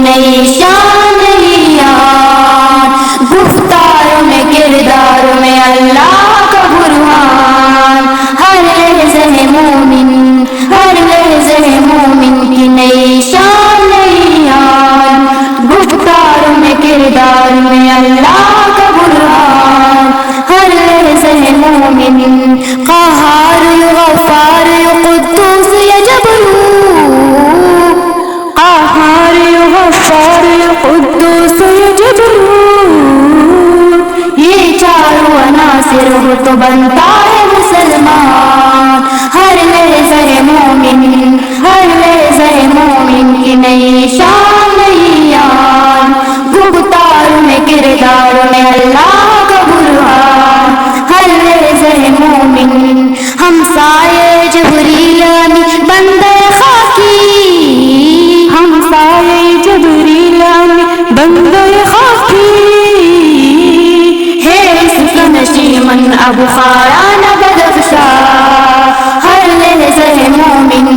نئی شان یار، گفتار میں کردار میں اللہ کا برہان، ہر لحظہ مومن، ہر لحظہ مومن کی نئی شان یار، گفتار میں کردار میں اللہ کا برہان، ہر لحظہ مومن، قہار غفار قدوس قہار غفار قدوس یہ چاروں عناصر ہو تو بنتا ہے مسلمان، ہر لحظہ مومن، ہر لحظہ مومن کی نئی شان یار، گفتار میں کردار میں اللہ کا برہان، ہر لحظہ مومن، ہمسائے جبریل امین بندے خاکی، ہمسائے جبریل امین بندے خاکی، ہے اس کا نشیمن ابو خاران بدخشا، ہر لحظہ مومن،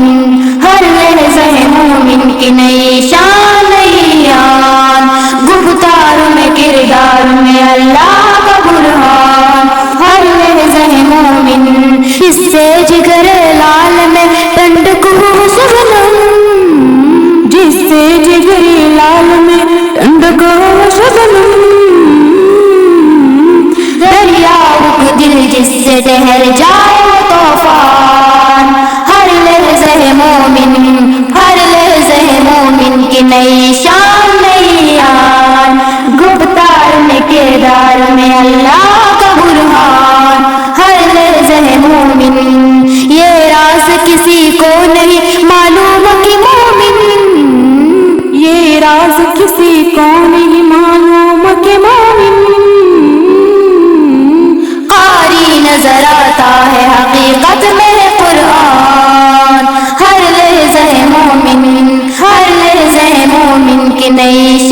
ہر لحظہ مومن کی نئی شان یار، گفتار میں کردار میں اللہ کا برہان، ہر لحظہ مومن، اس سے جگر لال میں ٹنڈک ہو شبنم، جس سے جگر لال میں ٹنڈک ہو شبنم، دریا اٹھ دل جس سے ٹہر جائے وہ طوفان، ہر لحظہ مومن، ہر لحظہ مومن کی نئی شان یار، گفتار میں کردار میں اللہ کا برہان، ہر لحظہ مومن، یہ راز کسی کو نہیں معلوم کہ مومن، یہ راز کسی کو نہیں معلوم کہ مومن، قاری نظر آتا ہے حقیقت میں قرآن، ہر لحظہ مومن، ہر لحظہ مومن کی نئی